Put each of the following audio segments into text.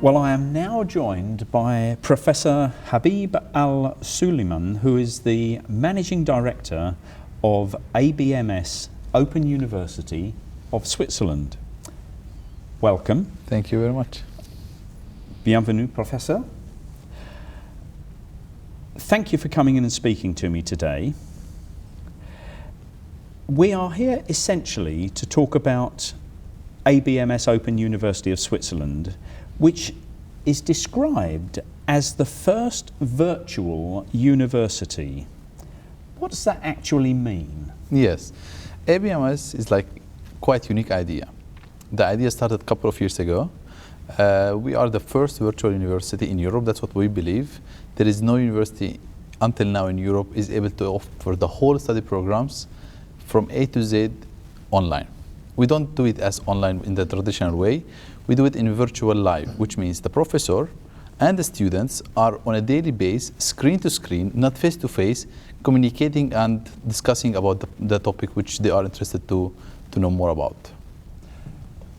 Well, I am now joined by Professor Habib Al Souleiman, who is the Managing Director of ABMS, Open University of Switzerland. Welcome. Thank you very much. Bienvenue, Professor. Thank you for coming in and speaking to me today. We are here essentially to talk about ABMS Open University of Switzerland, which is described as the first virtual university. What does that actually mean? Yes, ABMS is like quite unique idea. The idea started a couple of years ago. We are the first virtual university in Europe. That's what we believe. There is no university until now in Europe is able to offer the whole study programs from A to Z online. We don't do it as online in the traditional way. We do it in virtual live, which means the professor and the students are on a daily basis, screen to screen, not face to face, communicating and discussing about the topic which they are interested to know more about.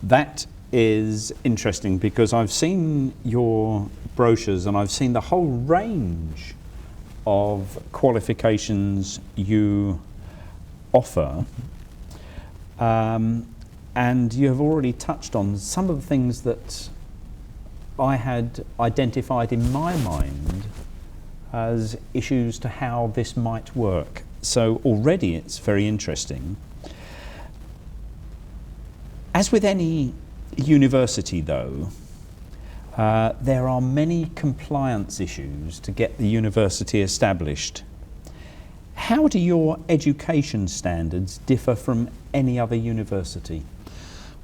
That is interesting because I've seen your brochures and I've seen the whole range of qualifications you offer. And you have already touched on some of the things that I had identified in my mind as issues to how this might work. So already it's very interesting. As with any university though, there are many compliance issues to get the university established. How do your education standards differ from any other university?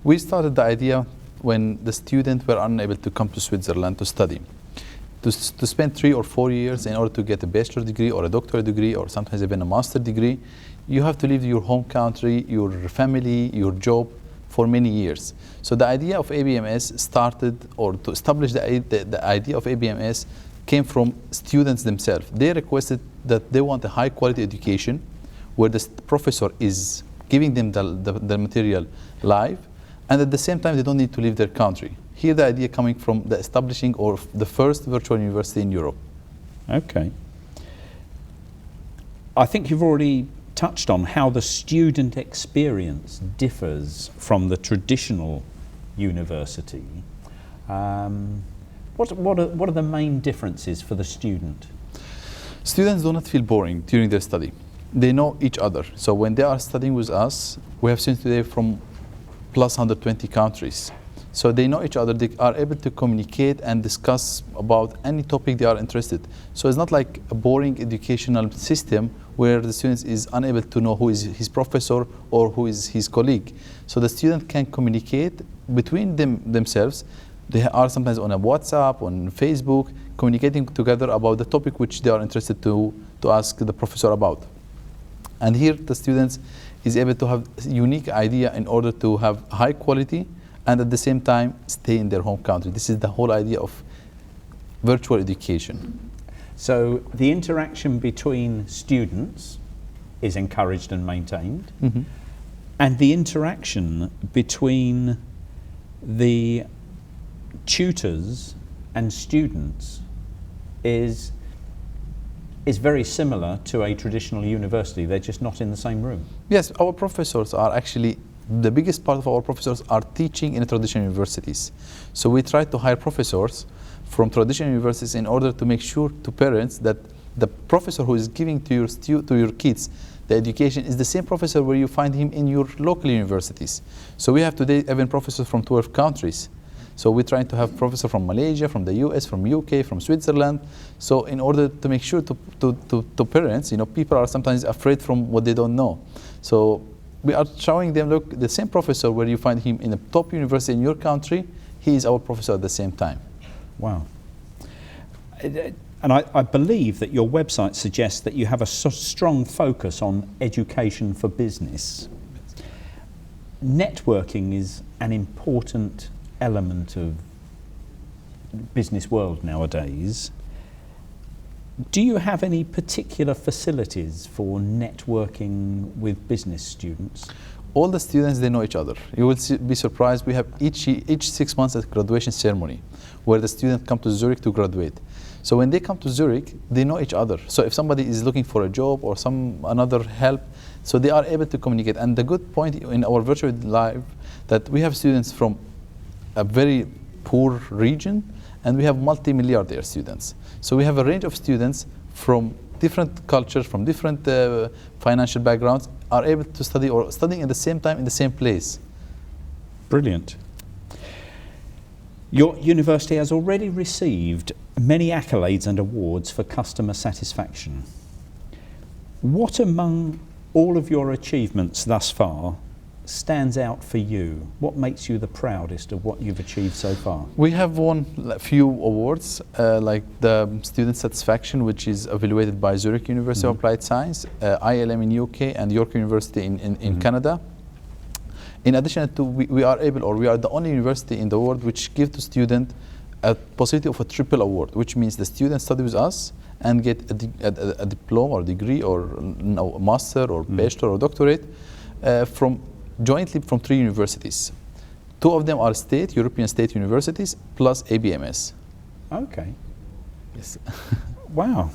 We started the idea when the students were unable to come to Switzerland to study. To spend 3 or 4 years in order to get a bachelor degree or a doctorate degree or sometimes even a master degree, you have to leave your home country, your family, your job for many years. So the idea of ABMS started, or to establish the idea of ABMS came from students themselves. They requested that they want a high quality education where the professor is giving them the material live, and at the same time they don't need to leave their country. Here the idea coming from the establishing of the first virtual university in Europe. Okay. I think you've already touched on how the student experience differs from the traditional university. What are the main differences for the student? Students do not feel boring during their study. They know each other. So when they are studying with us, we have students today from plus 120 countries. So they know each other, they are able to communicate and discuss about any topic they are interested. So it's not like a boring educational system where the student is unable to know who is his professor or who is his colleague. So the student can communicate between themselves. They are sometimes on a WhatsApp, on Facebook, communicating together about the topic which they are interested to ask the professor about. And here the students is able to have a unique idea in order to have high quality and at the same time stay in their home country. This is the whole idea of virtual education. So the interaction between students is encouraged and maintained, and the interaction between the tutors and students is very similar to a traditional university. They're just not in the same room. Yes, our professors are actually, the biggest part of our professors are teaching in traditional universities. So we try to hire professors from traditional universities in order to make sure to parents that the professor who is giving to your kids the education is the same professor where you find him in your local universities. So we have today even professors from 12 countries. So we're trying to have professors from Malaysia, from the US, from UK, from Switzerland. So in order to make sure to parents, people are sometimes afraid from what they don't know. So we are showing them, look, the same professor where you find him in a top university in your country, he is our professor at the same time. Wow. And I believe that your website suggests that you have a strong focus on education for business. Networking is an important element of business world nowadays. Do you have any particular facilities for networking with business students? all the students, they know each other. You will be surprised. We have each 6 months a graduation ceremony where the students come to Zurich to graduate. So when they come to Zurich, they know each other. So if somebody is looking for a job or another help, so they are able to communicate. And the good point in our virtual live that we have students from a very poor region, and we have multi-milliardaire students. So we have a range of students from different cultures, from different financial backgrounds, are able to study or studying at the same time in the same place. Brilliant. Your university has already received many accolades and awards for customer satisfaction. What among all of your achievements thus far stands out for you? What makes you the proudest of what you've achieved so far? We have won a few awards, like the student satisfaction, which is evaluated by Zurich University of Applied Science, ILM in UK, and York University in Canada. In addition to, we are the only university in the world which gives the student a possibility of a triple award, which means the student study with us and get a diploma or degree or a master or bachelor or doctorate jointly from 3 universities. 2 of them are European state universities, plus ABMS. Okay. Yes. Wow.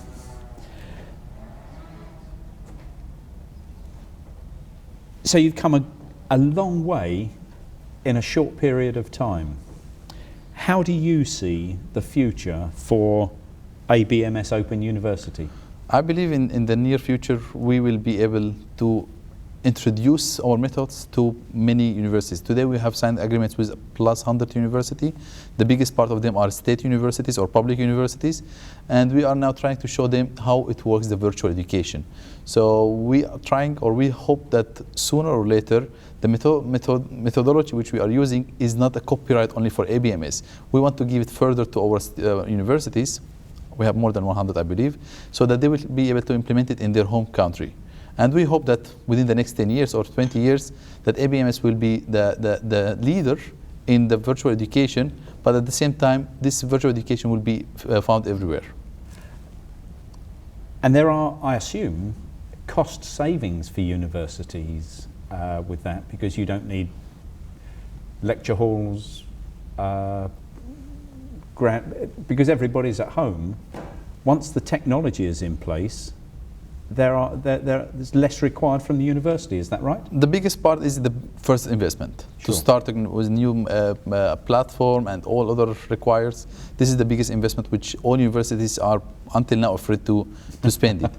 So you've come a long way in a short period of time. How do you see the future for ABMS Open University? I believe in the near future we will be able to introduce our methods to many universities. Today we have signed agreements with plus 100 universities. The biggest part of them are state universities or public universities, and we are now trying to show them how it works, the virtual education. So we are trying, or we hope that sooner or later the methodology which we are using is not a copyright only for ABMS. We want to give it further to our universities. We have more than 100, I believe, so that they will be able to implement it in their home country. And we hope that within the next 10 years or 20 years, that ABMS will be the leader in the virtual education, but at the same time, this virtual education will be found everywhere. And there are, I assume, cost savings for universities with that, because you don't need lecture halls, because everybody's at home. Once the technology is in place, there's less required from the university, is that right? The biggest part is the first investment. Sure. To start with new platform and all other requires. This is the biggest investment which all universities are until now afraid to spend it.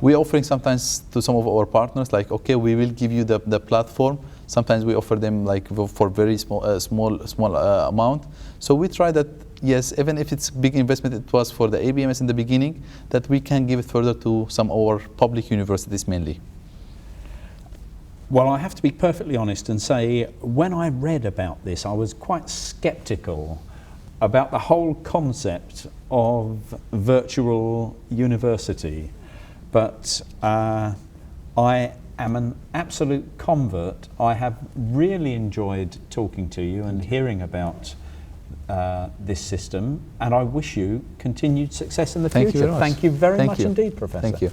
We're offering sometimes to some of our partners, like, okay, we will give you the platform. Sometimes we offer them like for very small amount. So we try that, yes, even if it's big investment, it was for the ABMS in the beginning, that we can give it further to some of our public universities mainly. Well, I have to be perfectly honest and say, when I read about this, I was quite skeptical about the whole concept of virtual university. But I am an absolute convert. I have really enjoyed talking to you and hearing about this system, and I wish you continued success in the future. Thank you very much. Thank you very much indeed, Professor. Thank you.